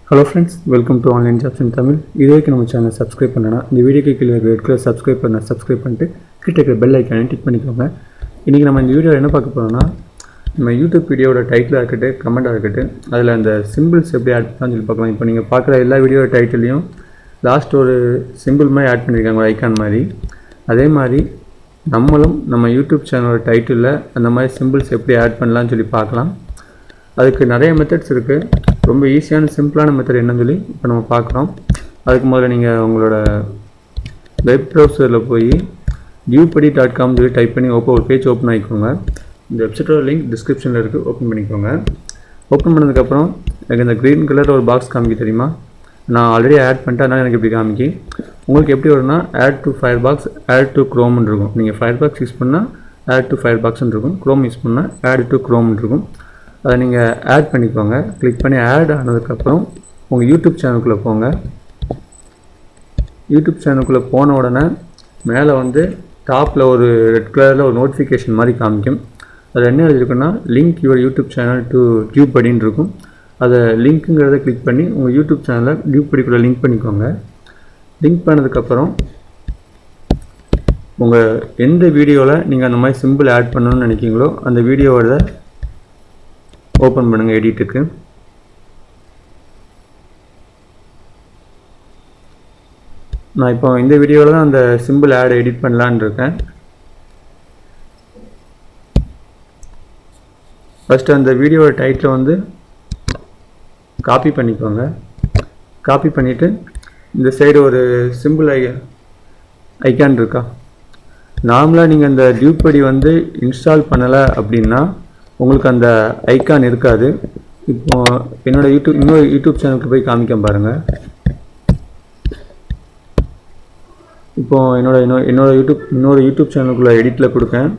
Hello friends, welcome to Online Jobs in Tamil. இதுவரைக்கும் நம்ம சேனலை சப்ஸ்கிரைப் பண்ணனா இந்த வீடியோக்கு கீழே ரெட் கலர் சப்ஸ்கிரைப் பண்ணிட்டு கிட்ட இருக்கிற பெல் ஐக்கானை டிக் பண்ணிக்கோங்க. இன்றைக்கி நம்ம இந்த வீடியோவில் என்ன பார்க்க போகிறோம்னா, நம்ம யூடியூப் வீடியோட டைட்டிலாக இருக்கட்டும், கமெண்ட்டாக இருக்கட்டும், அதில் அந்த சிம்பிள்ஸ் எப்படி ஆட் பண்ணலாம்னு சொல்லி பார்க்கலாம். இப்போ நீங்கள் பார்க்குற எல்லா வீடியோட டைட்டிலையும் லாஸ்ட் ஒரு சிம்பிள் மாதிரி ஆட் பண்ணியிருக்காங்க, ஒரு ஐக்கான் மாதிரி. அதே மாதிரி நம்மளும் நம்ம யூடியூப் சேனலோட டைட்டிலில் அந்த மாதிரி சிம்பிள்ஸ் எப்படி ஆட் பண்ணலாம்னு சொல்லி பார்க்கலாம். அதுக்கு நிறைய மெத்தட்ஸ் இருக்குது. ரொம்ப ஈஸியான சிம்பிளான மெத்தட் என்னன்னு சொல்லி இப்போ நம்ம பார்க்குறோம். அதுக்கு முதல்ல நீங்கள் உங்களோட வெப் ப்ரௌசரில் போய் viewpadi.com சொல்லி டைப் பண்ணி ஒரு பேஜ் ஓப்பன் ஆகிக்கோங்க. இந்த வெப்சைட்டோட லிங்க் டிஸ்கிரிப்ஷனில் இருக்குது, ஓப்பன் பண்ணிக்கோங்க. ஓப்பன் பண்ணதுக்கப்புறம் எனக்கு இந்த க்ரீன் கலர் ஒரு பாக்ஸ் காமிக்க தெரியுமா? நான் ஆல்ரெடி ஆட் பண்ணிட்டேன், அதனால் எனக்கு இப்படி காமிக்கி. உங்களுக்கு எப்படி வரும்னா add to Firefox, add to க்ரோம்னு இருக்கும். நீங்கள் ஃபயர்பாக்ஸ் யூஸ் பண்ணால் ஆட் டு ஃபயர்பாக்ஸ்ன்னு இருக்கும், க்ரோம் யூஸ் பண்ணால் ஆட் டு க்ரோம்னு இருக்கும். அதை நீங்கள் ஆட் பண்ணிக்கோங்க. கிளிக் பண்ணி ஆட் ஆனதுக்கப்புறம் உங்கள் யூடியூப் சேனலுக்குள்ளே போங்க. யூடியூப் சேனலுக்குள்ளே போன உடனே மேலே வந்து டாப்பில் ஒரு ரெட் கலரில் ஒரு நோட்டிஃபிகேஷன் மாதிரி காமிக்கும். அதில் என்ன எழுதிருக்குன்னா link your YouTube channel to வியூபடின்னு இருக்கும். அதை லிங்க்குங்கிறத கிளிக் பண்ணி உங்கள் யூடியூப் சேனலை வியூபடிக்குள்ளே லிங்க் பண்ணிக்கோங்க. லிங்க் பண்ணதுக்கப்புறம் உங்கள் எந்த வீடியோவில் நீங்கள் அந்த மாதிரி சிம்பிள் ஆட் பண்ணணும்னு நினைக்கிங்களோ அந்த வீடியோவோட ஓப்பன் பண்ணுங்கள் எடிட்டுக்கு. நான் இப்போ இந்த வீடியோவில் தான் அந்த சிம்பிள் ஆட் எடிட் பண்ணலான்னு இருக்கேன். ஃபஸ்ட்டு அந்த வீடியோட டைட்டில் வந்து காப்பி பண்ணிக்கோங்க. காப்பி பண்ணிவிட்டு இந்த சைடு ஒரு சிம்பிள் ஐக்கான் இருக்கா, நார்மலாக நீங்கள் அந்த வியூபடி வந்து இன்ஸ்டால் பண்ணலை அப்படின்னா உங்களுக்கு அந்த ஐக்கான் இருக்காது. இப்போது இன்னொரு யூடியூப் சேனலுக்கு போய் காமிக்க பாருங்கள். இப்போது இன்னொரு யூடியூப் சேனலுக்குள்ளே எடிட்டில் கொடுக்கேன்.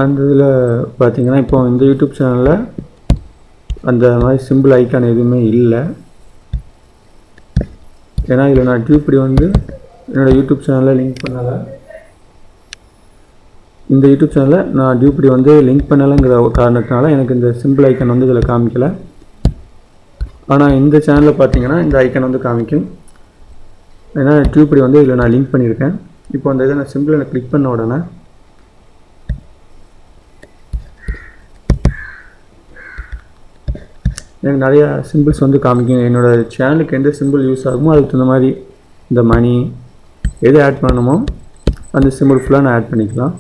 அந்த இதில் பார்த்தீங்கன்னா இப்போ இந்த யூடியூப் சேனலில் அந்த மாதிரி சிம்பிள் ஐக்கான் எதுவுமே இல்லை. ஏன்னா இதில் நான் வியூபடி வந்து என்னோடய யூடியூப் சேனலில் லிங்க் பண்ணலை. இந்த யூடியூப் சேனலில் நான் வியூபடி வந்து லிங்க் பண்ணலைங்கிற காரணத்தினால எனக்கு இந்த சிம்பிள் ஐக்கான் வந்து இதில் காமிக்கலை. ஆனால் இந்த சேனலில் பார்த்தீங்கன்னா இந்த ஐக்கான் வந்து காமிக்கும். ஏன்னா வியூபடி வந்து இதில் நான் லிங்க் பண்ணியிருக்கேன். இப்போ அந்த இதை நான் சிம்பிள் கிளிக் பண்ண உடனே எனக்கு நிறையா சிம்பிள்ஸ் வந்து காமிக்கும். என்னோடய சேனலுக்கு எந்த சிம்பிள் யூஸ் ஆகுமோ அதுக்கு தகுந்த மாதிரி இந்த மணி எது ஆட் பண்ணணுமோ அந்த சிம்பிள் ஃபுல்லாக நான் ஆட் பண்ணிக்கலாம்.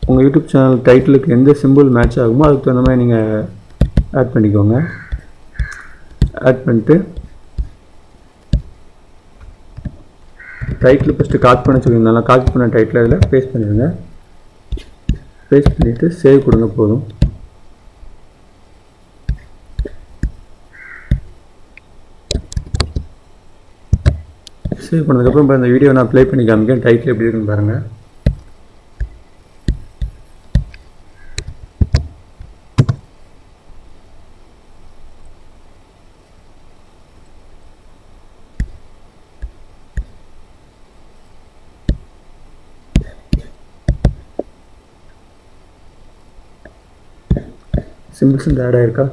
உங்கள் யூடியூப் சேனல் டைட்டிலுக்கு எந்த சிம்பிள் மேட்ச் ஆகுமோ அதுக்கு தகுந்த மாதிரி நீங்கள் ஆட் பண்ணிக்கோங்க. ஆட் பண்ணிட்டு டைட்டில் ஃபஸ்ட்டு காப்பி பண்ண சொல்லியிருந்தாலும் காப்பி பண்ண டைட்டில் இதில் பேஸ்ட் பண்ணிடுங்க. பேஸ்ட் பண்ணிவிட்டு சேவ் கொடுங்க போதும். சேவ் பண்ணதுக்கப்புறம் இப்போ இந்த வீடியோ நான் ப்ளே பண்ணி காமிக்கேன். டைட்டில் எப்படி இருக்குன்னு பாருங்கள். சிம்பிள்ஸ் இந்த ஆட் ஆகிருக்கா?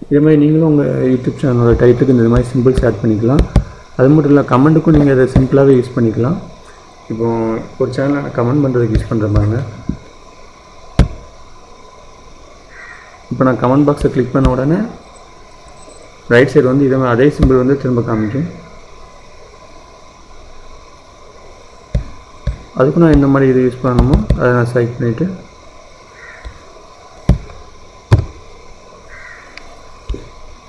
இதே மாதிரி நீங்களும் உங்கள் யூடியூப் சேனலோட டைட்டிலுக்கு இந்த மாதிரி சிம்பிள்ஸ் ஆட் பண்ணிக்கலாம். அது மட்டும் இல்லை, கமெண்ட்டுக்கும் நீங்கள் அதை சிம்பிளாகவே யூஸ் பண்ணிக்கலாம். இப்போது ஒரு சேனலை நான் கமெண்ட் பண்ணுறதுக்கு யூஸ் பண்ணுற பாருங்க. இப்போ நான் கமெண்ட் பாக்ஸை கிளிக் பண்ண உடனே ரைட் சைடு வந்து இதே மாதிரி அதே சிம்பிள் வந்து திரும்ப காமிக்கும். அதுக்கும் நான் இந்த மாதிரி இது யூஸ் பண்ணணுமோ அதை நான் செலக்ட் பண்ணிவிட்டு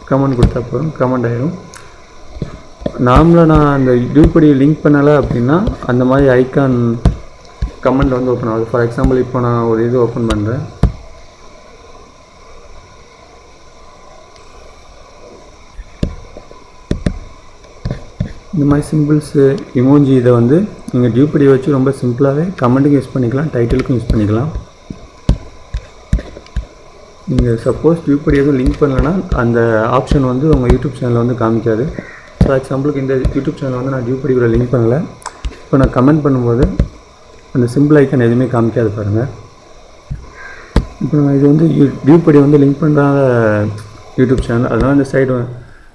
கமெண்ட் கொடுத்தா போதும், கமெண்ட் ஆகிடும். நார்மலாக நான் அந்த வியூபடி லிங்க் பண்ணலை அப்படின்னா அந்த மாதிரி ஐக்கான் கமெண்ட் வந்து ஓப்பன் ஆகுது. ஃபார் எக்ஸாம்பிள் இப்போ நான் ஒரு இது ஓப்பன் பண்ணுறேன். இந்த மாதிரி சிம்பிள்ஸு இமோஜி இதை வந்து நீங்கள் வியூபடி வச்சு ரொம்ப சிம்பிளாகவே கமெண்ட்டுக்கும் யூஸ் பண்ணிக்கலாம், டைட்டிலுக்கும் யூஸ் பண்ணிக்கலாம். நீங்கள் சப்போஸ் வியூபடி எதுவும் லிங்க் பண்ணலைன்னா அந்த ஆப்ஷன் வந்து உங்கள் யூடியூப் சேனலில் வந்து காமிக்காது. ஃபார் எக்ஸாம்பிளுக்கு இந்த யூடியூப் சேனல் வந்து நான் டியூபடி கூட லிங்க் பண்ணலை. இப்போ நான் கமெண்ட் பண்ணும்போது அந்த சிம்பிள் ஐக்கான் எதுவுமே காமிக்காது பாருங்கள். இப்போ நான் இது வந்து டியூபடி வந்து லிங்க் பண்ணுறாத யூடியூப் சேனல், அதனால் இந்த சைடு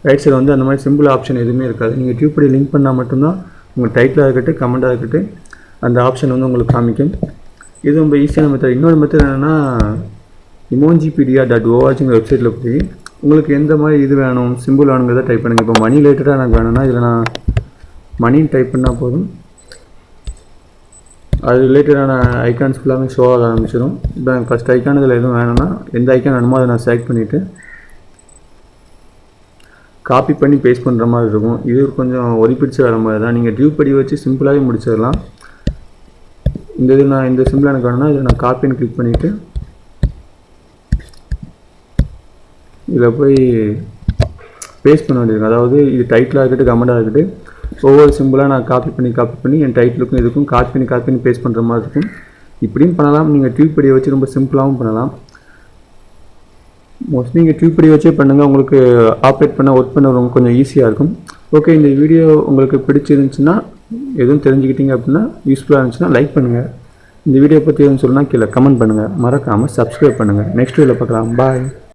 ரைட் சைடு வந்து அந்த மாதிரி சிம்பிள் ஆப்ஷன் எதுவுமே இருக்காது. நீங்கள் டியூபடி லிங்க் பண்ணால் மட்டும்தான் உங்கள் டைட்டிலாக இருக்கட்டும் கமெண்ட்டாக இருக்கட்டும் அந்த ஆப்ஷன் வந்து உங்களுக்கு காமிக்கும். இது ரொம்ப ஈஸியான மெத்தட். இன்னொரு மெத்தட் என்னென்னா emojipedia.orgங்கிற வெப்சைட்டில் போய் உங்களுக்கு எந்த மாதிரி இது வேணும் சிம்பிள் வேணுங்கிறத டைப் பண்ணுங்கள். இப்போ மணி ரிலேட்டடாக எனக்கு வேணும்னா இதில் நான் மணின்னு டைப் பண்ணால் போதும், அது ரிலேட்டடான ஐக்கான்ஸ் ஃபுல்லாமே ஷோ ஆக ஆரம்பிச்சிடும். இப்போ எனக்கு ஃபஸ்ட் ஐக்கான் இதில் எதுவும் வேணும்னா எந்த ஐக்கான் வேணுமோ அதை நான் செலக்ட் பண்ணிவிட்டு காப்பி பண்ணி பேஸ்ட் பண்ணுற மாதிரி இருக்கும். இது கொஞ்சம் ஒரிப்பிடிச்சு வர மாதிரி தான். நீங்கள் டியூபடி வச்சு சிம்பிளாகவே முடிச்சிடலாம். இந்த இது நான் இந்த சிம்பிள் எனக்கு வேணும்னா இதை நான் காப்பின்னு கிளிக் பண்ணிவிட்டு இதில் போய் பேஸ்ட் பண்ண வேண்டியிருக்கும். அதாவது இது டைட்டிலாக இருக்கட்டும் கமெண்டாக இருக்கட்டும் ஒவ்வொரு சிம்பிளாக நான் காப்பி பண்ணி என் டைட்டிலுக்கும் இதுக்கும் காப்பி பண்ணி பேஸ்ட் பண்ணுற மாதிரி இருக்கும். இப்படியும் பண்ணலாம். நீங்கள் டியூபடியை வச்சு ரொம்ப சிம்பிளாகவும் பண்ணலாம். மோஸ்ட்லி நீங்கள் டியூபடி வச்சே பண்ணுங்கள், உங்களுக்கு ஆப்ரேட் பண்ண ஒர்க் பண்ண ரொம்ப கொஞ்சம் ஈஸியாக இருக்கும். ஓகே, இந்த வீடியோ உங்களுக்கு பிடிச்சிருந்துச்சுன்னா எதுவும் தெரிஞ்சுக்கிட்டீங்க அப்படின்னா யூஸ்ஃபுல்லாக இருந்துச்சுன்னா லைக் பண்ணுங்கள். இந்த வீடியோ பற்றி எதுவும் சொல்லணும்னா கீழே கமெண்ட் பண்ணுங்கள். மறக்காமல் சப்ஸ்கிரைப் பண்ணுங்கள். நெக்ஸ்ட் வீடியோவில் பார்க்கலாம். பாய்.